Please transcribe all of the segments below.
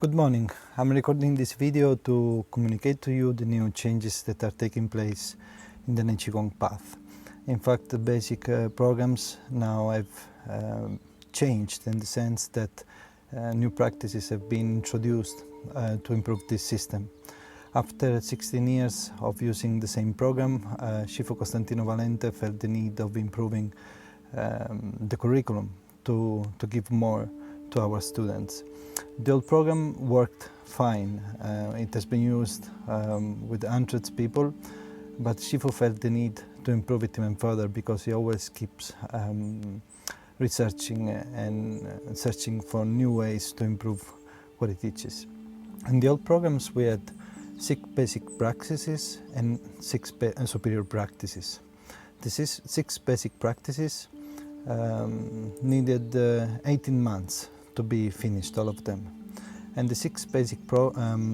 Good morning. I'm recording this video to communicate to you the new changes that are taking place in the Nei Qi Gong path. In fact, the basic programs now have changed in the sense that new practices have been introduced to improve this system. After 16 years of using the same program, Shifu Costantino Valente felt the need of improving the curriculum to give more to our students. The old program worked fine. It has been used with hundreds of people, but Shifu felt the need to improve it even further because he always keeps researching and searching for new ways to improve what he teaches. In the old programs we had 6 basic practices and 6 superior practices. The 6 basic practices needed 18 months to be finished, all of them. And the 6 basic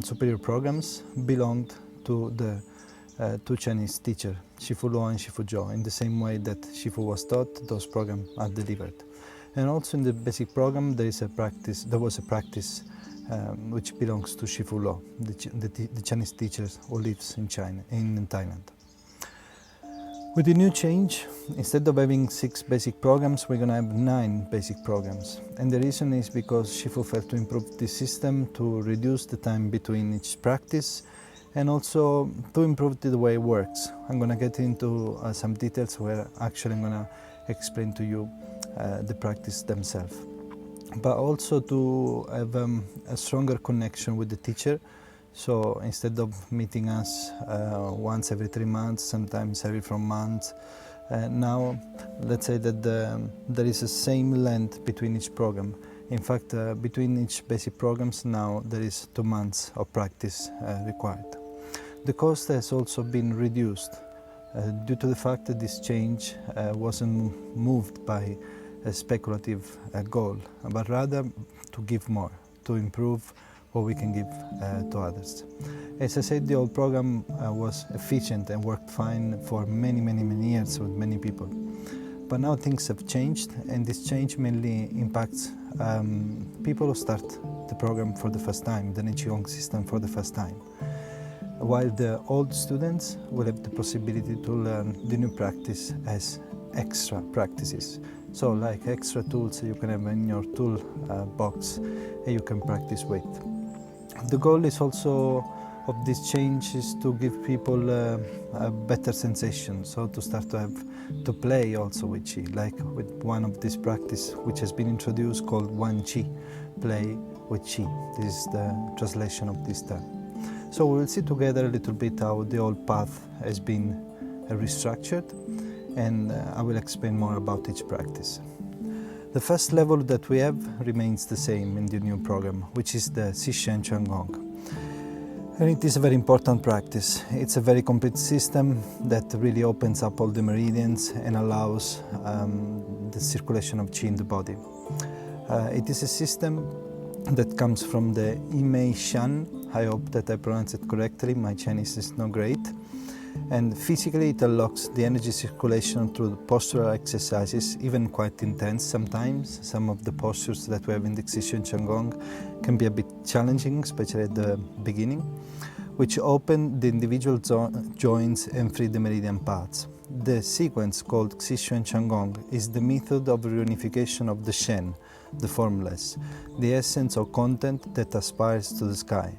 superior programs belonged to the 2 Chinese teachers, Shifu Luo and Shifu Zhou. In the same way that Shifu was taught, those programs are delivered. And also in the basic program there was a practice which belongs to Shifu Luo, the Chinese teacher who lives in Thailand. With the new change, instead of having 6 basic programs, we're going to have 9 basic programs. And the reason is because Shifu felt to improve the system, to reduce the time between each practice, and also to improve the way it works. I'm going to get into some details where actually I'm going to explain to you the practice themselves. But also to have a stronger connection with the teacher. So instead of meeting us once every 3 months, sometimes every 4 months, now let's say that there is the same length between each program. In fact, between each basic programs now there is 2 months of practice required. The cost has also been reduced due to the fact that this change wasn't moved by a speculative goal, but rather to give more, to improve what we can give to others. As I said, the old program was efficient and worked fine for many years with many people. But now things have changed, and this change mainly impacts people who start the program for the first time, the Nei Qi Gong system for the first time. While the old students will have the possibility to learn the new practice as extra practices. So like extra tools you can have in your tool box and you can practice with. The goal is also of this change is to give people a better sensation, so to start to play also with Qi, like with one of these practice which has been introduced called Wan Qi, play with Qi. This is the translation of this term. So we will see together a little bit how the old path has been restructured, and I will explain more about each practice. The first level that we have remains the same in the new program, which is the ZHUANG Gong. And it is a very important practice. It's a very complete system that really opens up all the meridians and allows the circulation of Qi in the body. It is a system that comes from the Yimei Shen. I hope that I pronounced it correctly. My Chinese is not great. And physically it unlocks the energy circulation through the postural exercises, even quite intense sometimes. Some of the postures that we have in the ZHUANG Gong can be a bit challenging, especially at the beginning, which open the individual joints and free the meridian paths. The sequence called ZHUANG Gong is the method of reunification of the Shen, the formless, the essence or content that aspires to the sky.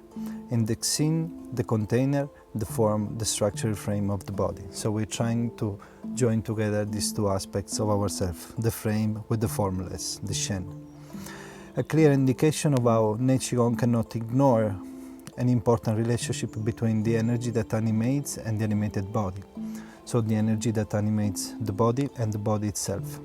In the Xing, the container, the form, the structural frame of the body. So we're trying to join together these 2 aspects of ourselves, the frame with the formless, the Shen. A clear indication of how Nei Qi Gong cannot ignore an important relationship between the energy that animates and the animated body. So the energy that animates the body and the body itself.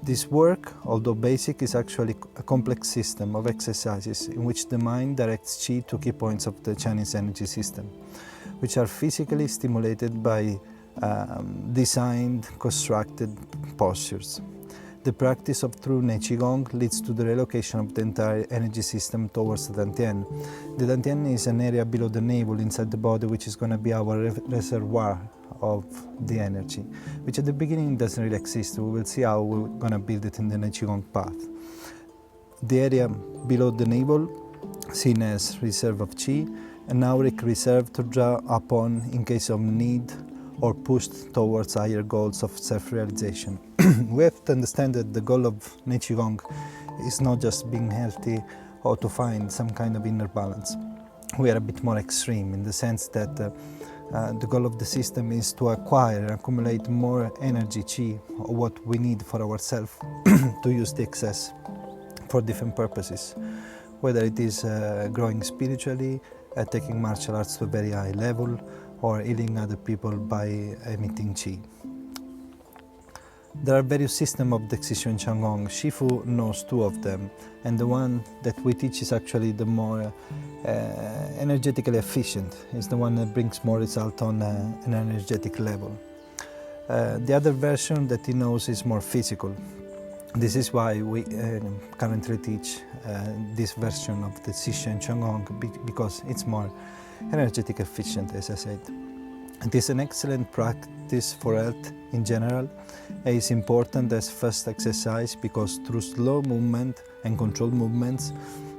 This work, although basic, is actually a complex system of exercises in which the mind directs Qi to key points of the Chinese energy system, which are physically stimulated by designed, constructed postures. The practice of true Nei Qi Gong leads to the relocation of the entire energy system towards the dantian. The dantian is an area below the navel inside the body, which is going to be our reservoir of the energy, which at the beginning doesn't really exist. We will see how we're going to build it in the Nei Qi Gong path. The area below the navel seen as reserve of qi, an auric reserve to draw upon in case of need or pushed towards higher goals of self-realization. We have to understand that the goal of Nei Qi Gong is not just being healthy or to find some kind of inner balance. We are a bit more extreme in the sense that the goal of the system is to acquire and accumulate more energy, qi, or what we need for ourselves to use the excess for different purposes, whether it is growing spiritually, taking martial arts to a very high level, or healing other people by emitting qi. There are various systems of the Xi Lianxi Gong. Shifu knows two of them, and the one that we teach is actually the more energetically efficient. It's the one that brings more result on an energetic level. The other version that he knows is more physical. This is why we currently teach this version of the Xi Lianxi Gong, because it's more energetic efficient, as I said. It is an excellent practice for health in general. It is important as first exercise because through slow movement and controlled movements,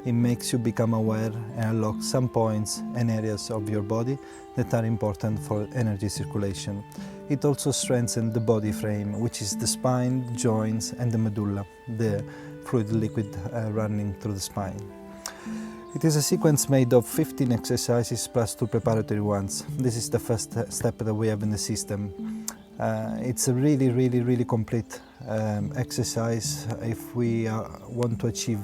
it makes you become aware and unlock some points and areas of your body that are important for energy circulation. It also strengthens the body frame, which is the spine, joints, and the medulla, the fluid liquid running through the spine. It is a sequence made of 15 exercises plus 2 preparatory ones. This is the first step that we have in the system. It's a really complete exercise if we want to achieve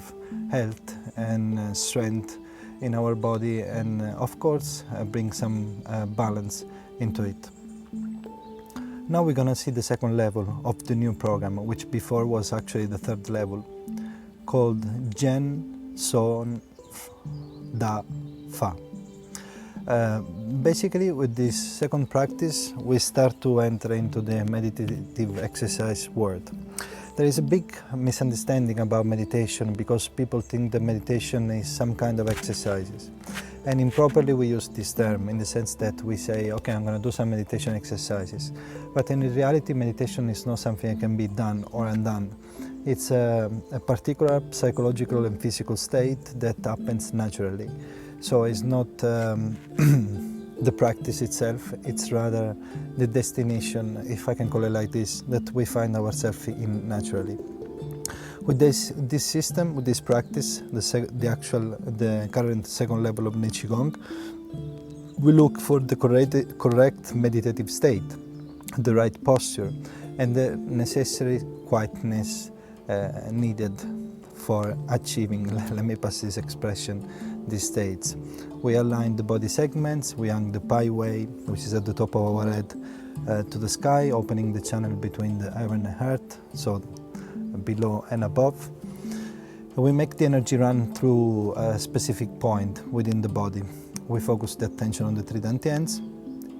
health and strength in our body, and of course bring some balance into it. Now we're gonna see the second level of the new program, which before was actually the third level, called Zhen, Son, Da, Fa. Basically, with this second practice, we start to enter into the meditative exercise world. There is a big misunderstanding about meditation because people think that meditation is some kind of exercises. And improperly we use this term in the sense that we say, okay, I'm going to do some meditation exercises. But in reality, meditation is not something that can be done or undone. It's a particular psychological and physical state that happens naturally. So it's not the practice itself, it's rather the destination, if I can call it like this, that we find ourselves in naturally. With this system, with this practice, the current second level of Nei Qi Gong, we look for the correct meditative state, the right posture, and the necessary quietness needed for achieving, let me pass this expression, these states. We align the body segments, we hang the pi way, which is at the top of our head, to the sky, opening the channel between the heaven and earth, so below and above. We make the energy run through a specific point within the body. We focus the attention on the 3 dantians,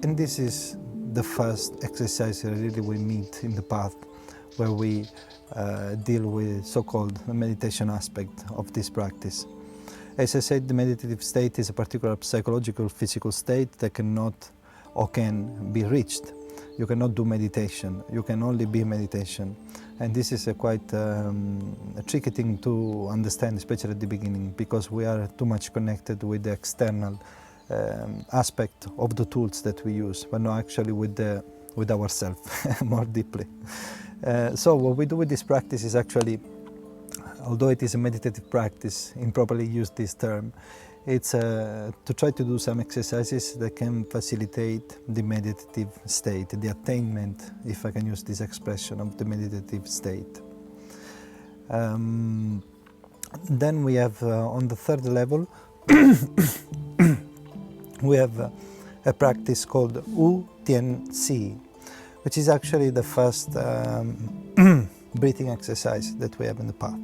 and this is the first exercise that really we meet in the path where we deal with so-called meditation aspect of this practice. As I said, the meditative state is a particular psychological, physical state that cannot or can be reached. You cannot do meditation, you can only be meditation. And this is a quite a tricky thing to understand, especially at the beginning, because we are too much connected with the external aspect of the tools that we use, but not actually with ourselves more deeply. So what we do with this practice is actually, although it is a meditative practice, improperly use this term, it's to try to do some exercises that can facilitate the meditative state, the attainment, if I can use this expression, of the meditative state. Then we have on the third level, we have a practice called Wu Tian Si, which is actually the first breathing exercise that we have in the path.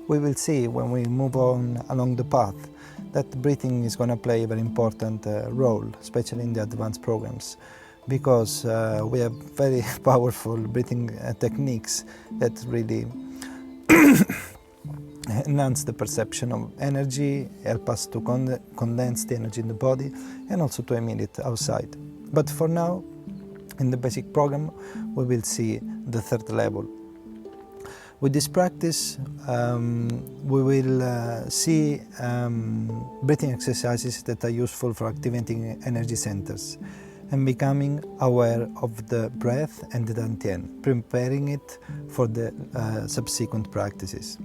We will see when we move on along the path that breathing is going to play a very important role, especially in the advanced programs, because we have very powerful breathing techniques that really enhance the perception of energy, help us to condense the energy in the body, and also to emit it outside. But for now, in the basic program, we will see the third level. With this practice, we will see breathing exercises that are useful for activating energy centers and becoming aware of the breath and the dantian, preparing it for the subsequent practices.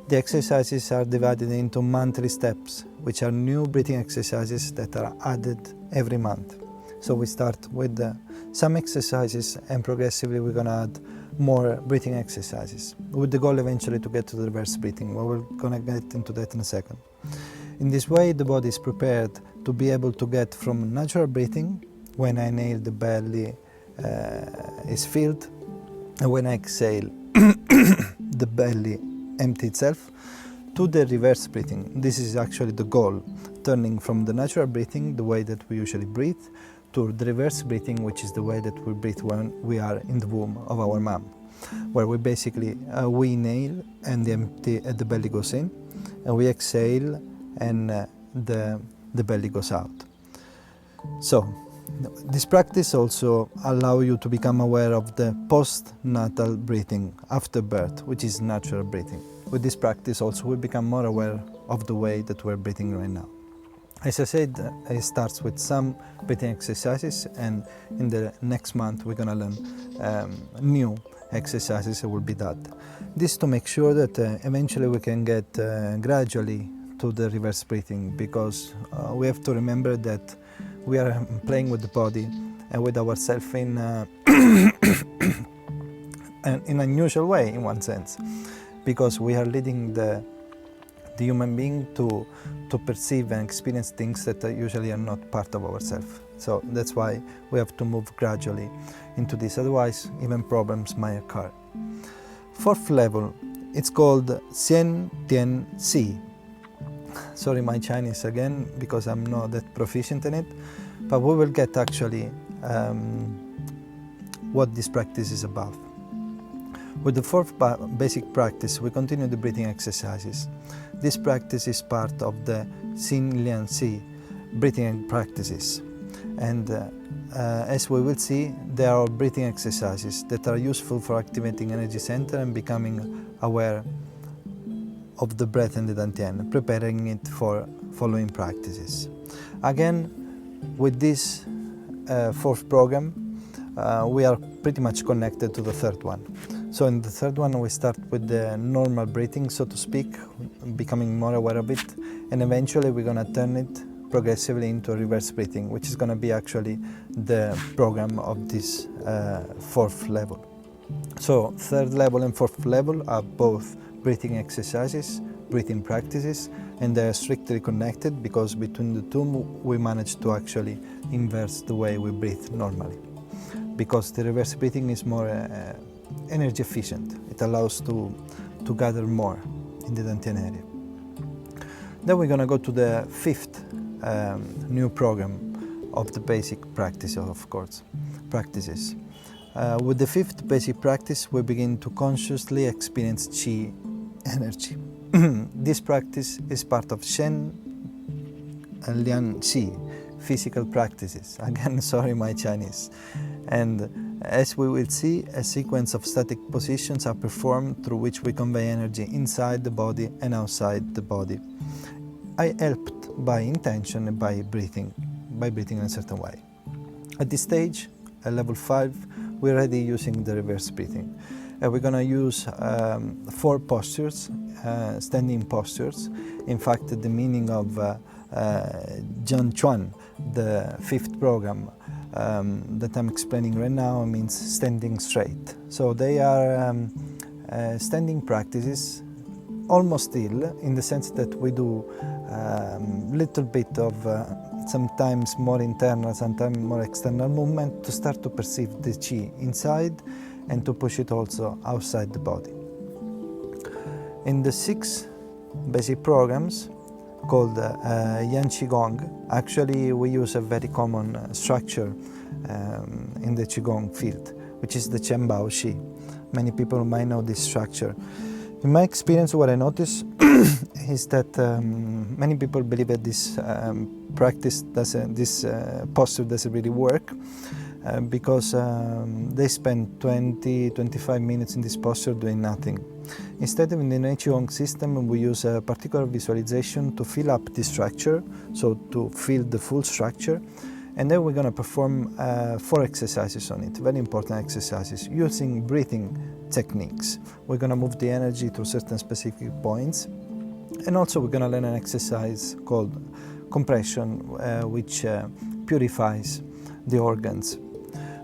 The exercises are divided into monthly steps, which are new breathing exercises that are added every month. So we start with some exercises, and progressively we're going to add more breathing exercises, with the goal eventually to get to the reverse breathing. We're going to get into that in a second. In this way, the body is prepared to be able to get from natural breathing, when I inhale the belly is filled, and when I exhale the belly empty itself, to the reverse breathing. This is actually the goal, turning from the natural breathing, the way that we usually breathe, to the reverse breathing, which is the way that we breathe when we are in the womb of our mom, where we basically we inhale and the belly goes in, and we exhale and the belly goes out. So this practice also allows you to become aware of the postnatal breathing after birth, which is natural breathing. With this practice also we become more aware of the way that we're breathing right now. As I said, it starts with some breathing exercises, and in the next month we're going to learn new exercises that will be that. This to make sure that eventually we can get gradually to the reverse breathing, because we have to remember that we are playing with the body and with ourselves in an unusual way, in one sense, because we are leading the human being to perceive and experience things that usually are not part of ourselves. So that's why we have to move gradually into this, otherwise even problems might occur. Fourth level, it's called Xian Tian Si. Sorry my Chinese again, because I'm not that proficient in it, but we will get actually what this practice is about. With the fourth basic practice, we continue the breathing exercises. This practice is part of the Xi Lianxi breathing practices, and as we will see, there are breathing exercises that are useful for activating energy center and becoming aware of the breath and the dantian, preparing it for following practices. Again, with this fourth program, we are pretty much connected to the third one. So in the third one we start with the normal breathing, so to speak, becoming more aware of it, and eventually we're going to turn it progressively into a reverse breathing, which is going to be actually the program of this fourth level. So third level and fourth level are both breathing exercises, breathing practices, and they are strictly connected, because between the two we manage to actually inverse the way we breathe normally, because the reverse breathing is more energy efficient. It allows to gather more in the dantian area. Then we're going to go to the fifth new program of the basic practice, of course, practices. With the fifth basic practice, we begin to consciously experience qi energy. This practice is part of Shen Lianxi physical practices. Again, sorry my Chinese. And as we will see, a sequence of static positions are performed through which we convey energy inside the body and outside the body. I helped by intention and by breathing in a certain way. At this stage, at level 5, we're already using the reverse breathing. And we're going to use 4 postures, standing postures. In fact, the meaning of ZHUANG, the 5th program that I'm explaining right now, means standing straight. So they are standing practices, almost still, in the sense that we do little bit of sometimes more internal, sometimes more external movement to start to perceive the qi inside and to push it also outside the body. In the 6 basic programs called Nei Qi Gong, actually we use a very common structure in the qigong field, which is the Chen Bao Shi. Many people might know this structure. In my experience, what I notice is that many people believe that this practice this posture doesn't really work because they spend 20-25 minutes in this posture doing nothing. Instead, in the Nei Qi Gong system, we use a particular visualization to fill up the structure, so to fill the full structure, and then we're going to perform 4 exercises on it, very important exercises, using breathing techniques. We're going to move the energy to certain specific points, and also we're going to learn an exercise called compression, which purifies the organs.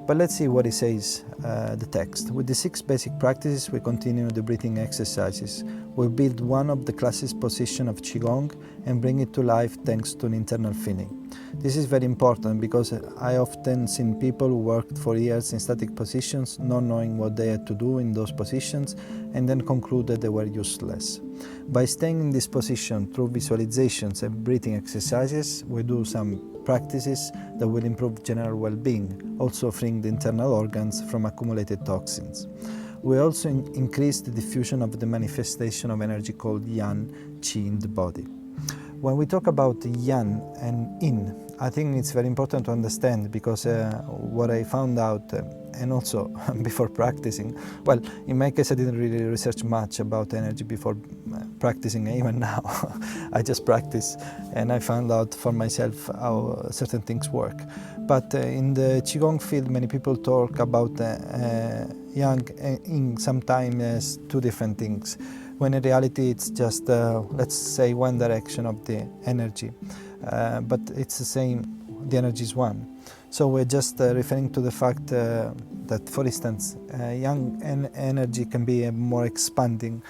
But let's see what it says, the text. With the 6 basic practices, we continue the breathing exercises. We build one of the classic positions of qigong and bring it to life thanks to an internal feeling. This is very important because I often seen people who worked for years in static positions, not knowing what they had to do in those positions, and then concluded they were useless. By staying in this position through visualizations and breathing exercises, we do some practices that will improve general well-being, also freeing the internal organs from accumulated toxins. We also increase the diffusion of the manifestation of energy called yang, qi in the body. When we talk about yang and yin, I think it's very important to understand because what I found out and also before practicing, well, in my case I didn't really research much about energy before practicing, even now. I just practice and I found out for myself how certain things work. But in the qigong field, many people talk about yang and yin sometimes as 2 different things, when in reality it's just, let's say, one direction of the energy. But it's the same, the energy is one. So we're just referring to the fact that, for instance, yang energy can be a more expanding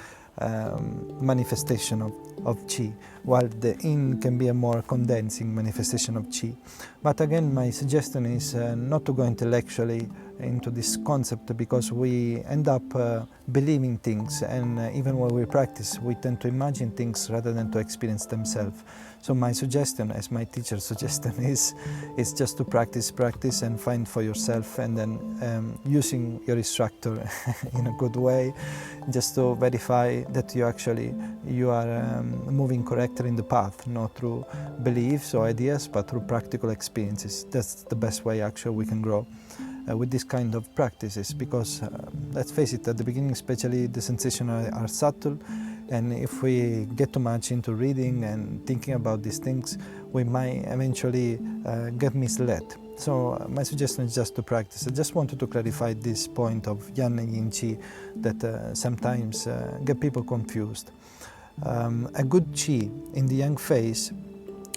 manifestation of qi, while the yin can be a more condensing manifestation of qi. But again, my suggestion is not to go intellectually into this concept, because we end up believing things, and even when we practice, we tend to imagine things rather than to experience themselves. So my suggestion, as my teacher's suggestion, is just to practice and find for yourself, and then using your instructor in a good way, just to verify that you are moving correctly in the path, not through beliefs or ideas, but through practical experiences. That's the best way actually we can grow with this kind of practices, because let's face it, at the beginning especially the sensations are subtle, and if we get too much into reading and thinking about these things, we might eventually get misled. So my suggestion is just to practice. I just wanted to clarify this point of yang and yin qi that sometimes get people confused. A good qi in the yang phase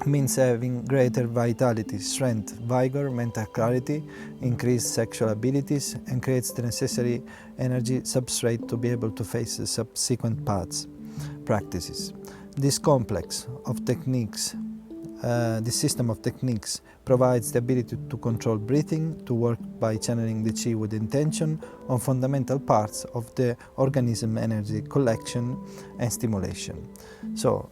means having greater vitality, strength, vigor, mental clarity, increased sexual abilities, and creates the necessary energy substrate to be able to face the subsequent paths, practices. This complex of techniques, this system of techniques provides the ability to control breathing, to work by channeling the qi with intention on fundamental parts of the organism energy collection and stimulation. So,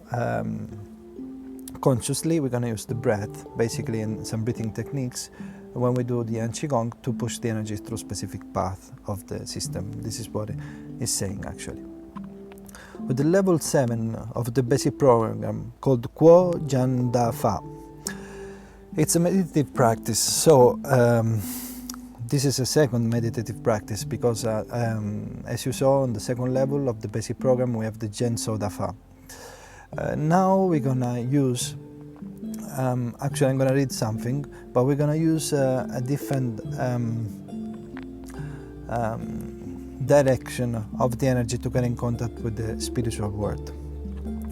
consciously, we're going to use the breath, basically, and some breathing techniques when we do the Qi Gong to push the energy through a specific path of the system. This is what it is saying, actually. With the level 7 of the basic program called Quo Jan Da Fa, it's a meditative practice. So this is a second meditative practice because, as you saw on the second level of the basic program, we have the Jen So Da Fa. Now we're gonna use, actually I'm gonna read something, but we're gonna use a different direction of the energy to get in contact with the spiritual world.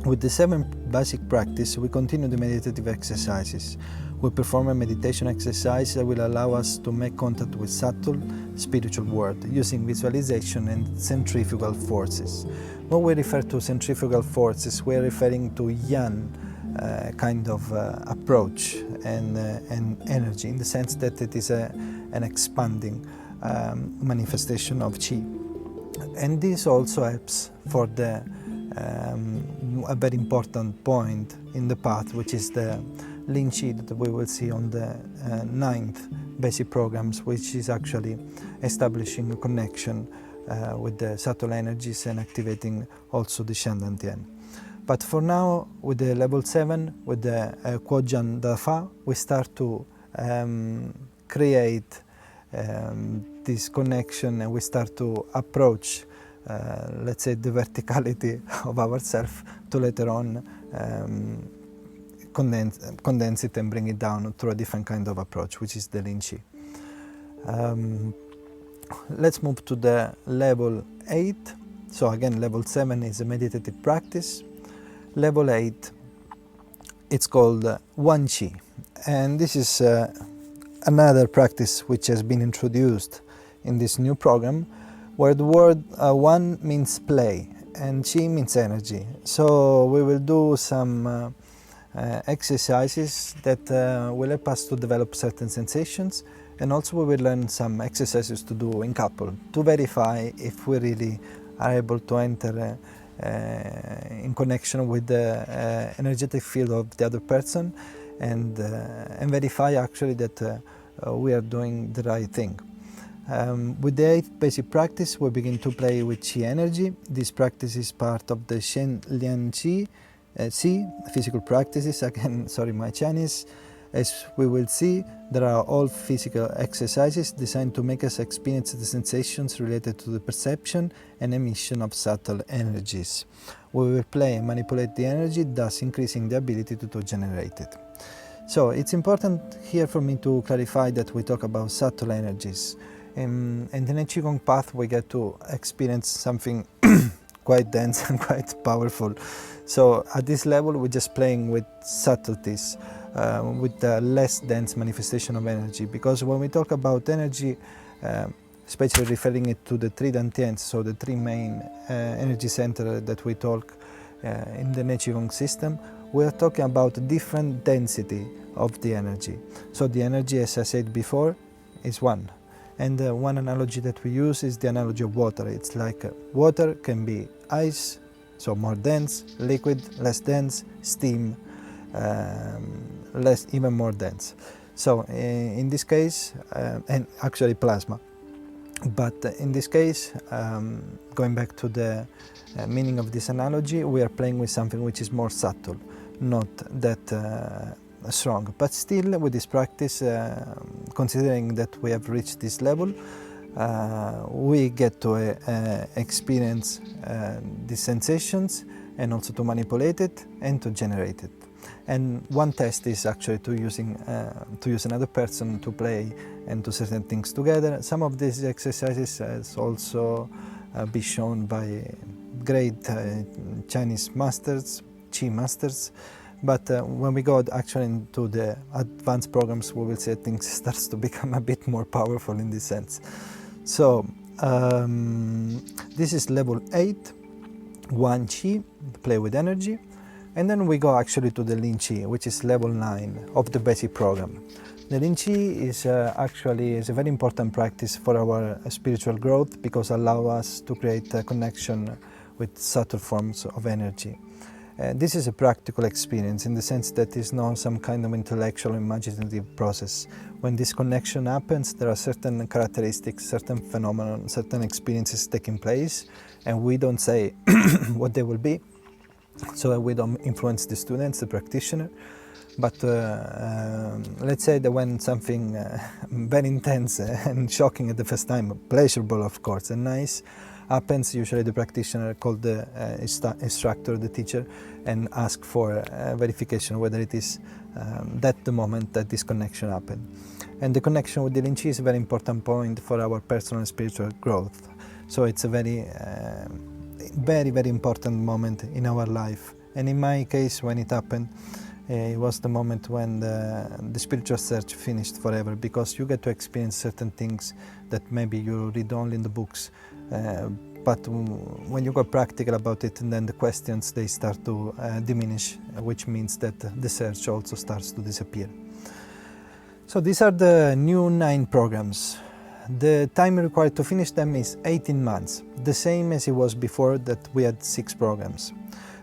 With the 7 basic practice, we continue the meditative exercises. We perform a meditation exercise that will allow us to make contact with subtle spiritual world using visualization and centrifugal forces. When we refer to centrifugal forces, we're referring to yang kind of approach and energy, in the sense that it is an expanding manifestation of qi. And this also helps for the a very important point in the path, which is the Lianxi that we will see on the 9th basic programs, which is actually establishing a connection with the subtle energies and activating also the Shen dantian. But for now, with the level 7, with the Quo Jan Da Fa, we start to create this connection, and we start to approach let's say, the verticality of ourselves to later on condense it and bring it down through a different kind of approach, which is the Nei Qi. Let's move to the level 8. So again, level 7 is a meditative practice. Level 8, it's called ZHUANG Qi, and this is another practice which has been introduced in this new program, where the word one means play and Qi means energy. So we will do some exercises that will help us to develop certain sensations, and also we will learn some exercises to do in couple to verify if we really are able to enter in connection with the energetic field of the other person, and verify actually that we are doing the right thing. With the 8th basic practice, we begin to play with Qi energy. This practice is part of the Xi Lianxi physical practices. Again, sorry, my Chinese. As we will see, there are all physical exercises designed to make us experience the sensations related to the perception and emission of subtle energies. We will play and manipulate the energy, thus increasing the ability to generate it. So it's important here for me to clarify that we talk about subtle energies. In the Nei Qi Gong path, we get to experience something quite dense and quite powerful. So at this level, we're just playing with subtleties, with the less dense manifestation of energy. Because when we talk about energy, especially referring it to the three dantians, so the three main energy centers that we talk in the Nei Qi Gong system, we are talking about different density of the energy. So the energy, as I said before, is one. And one analogy that we use is the analogy of water. It's like water can be ice, so more dense, liquid, less dense, steam, even more dense. So in this case, and actually plasma. But in this case, going back to the meaning of this analogy, we are playing with something which is more subtle, not that strong. But still, with this practice, considering that we have reached this level, we get to experience these sensations, and also to manipulate it and to generate it. And one test is actually to use another person to play and do certain things together. Some of these exercises has also been shown by great Chinese masters, Qi masters. But when we go actually into the advanced programs, we will see things starts to become a bit more powerful in this sense. So this is level 8, ZHUANG Qi, play with energy. And then we go actually to the Nei Qi, which is level 9 of the basic program. The Nei Qi is actually a very important practice for our spiritual growth, because it allows us to create a connection with subtle forms of energy. This is a practical experience in the sense that it's not some kind of intellectual imaginative process. When this connection happens, there are certain characteristics, certain phenomena, certain experiences taking place, and we don't say what they will be, so that we don't influence the students, the practitioner. But let's say that when something very intense and shocking at the first time, pleasurable of course and nice, happens, usually the practitioner called the instructor, the teacher, and ask for verification whether it is that the moment that this connection happened. And the connection with the Nei Qi is a very important point for our personal and spiritual growth. So it's a very, very important moment in our life. And in my case, when it happened, it was the moment when the spiritual search finished forever, because you get to experience certain things that maybe you read only in the books. But when you go practical about it, and then the questions, they start to diminish, which means that the search also starts to disappear. So these are the new 9 programs. The time required to finish them is 18 months, the same as it was before that we had 6 programs.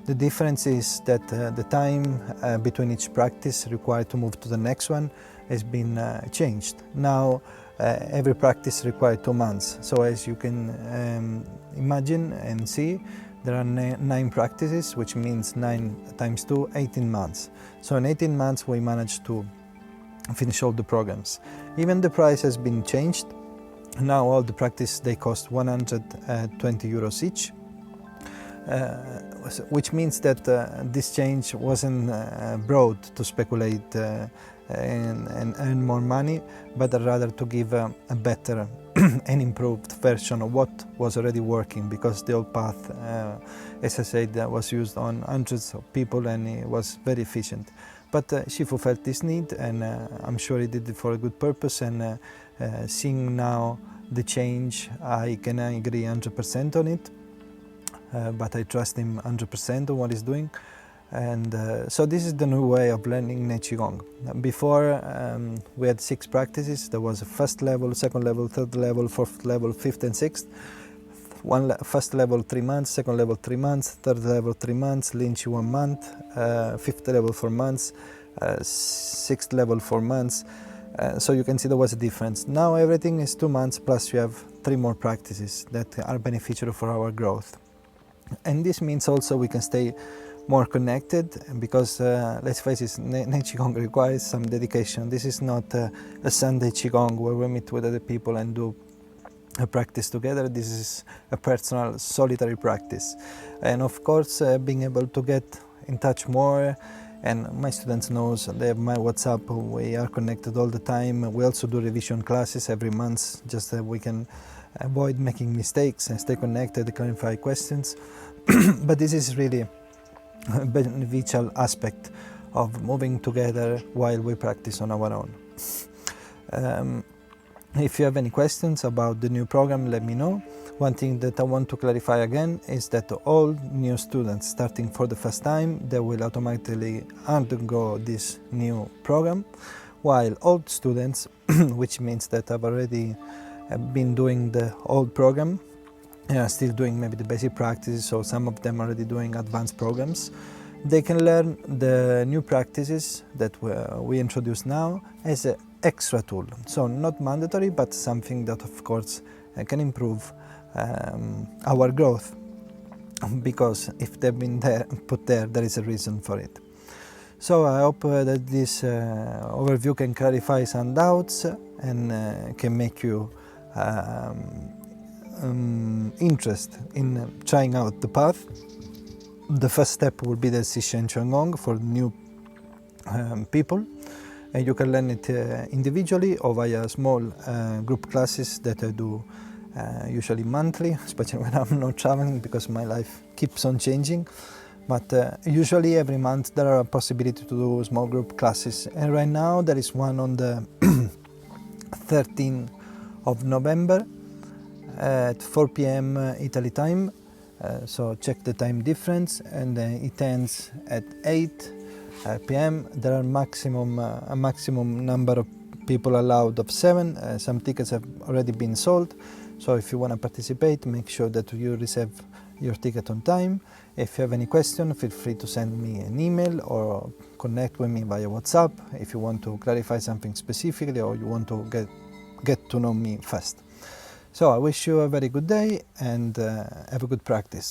The difference is that the time between each practice required to move to the next one has been changed. Now every practice requires 2 months. So as you can imagine and see, there are 9 practices, which means 9 times 2, 18 months. So in 18 months we managed to finish all the programs. Even the price has been changed. Now all the practice, they cost 120 euros each, which means that this change wasn't brought to speculate and earn more money, but rather to give a better and improved version of what was already working, because the old path, as I said, was used on hundreds of people and it was very efficient. But Shifu felt this need, and I'm sure he did it for a good purpose, and seeing now the change, I can agree 100% on it, but I trust him 100% on what he's doing. And so this is the new way of learning Nei Qi Gong. Before we had 6 practices. There was a first level, second level, third level, fourth level, fifth and sixth. First level 3 months, second level 3 months, third level 3 months, Lianxi 1 month, fifth level 4 months, sixth level 4 months. So you can see there was a difference. Now everything is 2 months, plus you have 3 more practices that are beneficial for our growth. And this means also we can stay more connected, because let's face it, Nei Qi Gong requires some dedication. This is not a Sunday qigong where we meet with other people and do a practice together. This is a personal, solitary practice. And of course, being able to get in touch more, and my students knows they have my WhatsApp, we are connected all the time. We also do revision classes every month, just that we can avoid making mistakes and stay connected, clarify questions. But this is really a beneficial aspect of moving together while we practice on our own. If you have any questions about the new program, let me know. One thing that I want to clarify again is that all new students starting for the first time, they will automatically undergo this new program, while old students, which means that I've already been doing the old program, still doing maybe the basic practices, so some of them already doing advanced programs, they can learn the new practices that we introduce now as an extra tool. So not mandatory, but something that of course can improve our growth, because if they've been put there, there is a reason for it. So I hope that this overview can clarify some doubts and can make you interest in trying out the path. The first step will be the ZHUANG for new people, and you can learn it individually or via small group classes that I do usually monthly, especially when I'm not traveling, because my life keeps on changing. But usually every month there are a possibility to do small group classes, and right now there is one on the 13th of November at 4 p.m. Italy time, so check the time difference, and it ends at 8 p.m. There are a maximum number of people allowed of 7. Some tickets have already been sold, so if you want to participate, make sure that you reserve your ticket on time. If you have any question, feel free to send me an email or connect with me via WhatsApp if you want to clarify something specifically or you want to get to know me first. So I wish you a very good day and have a good practice.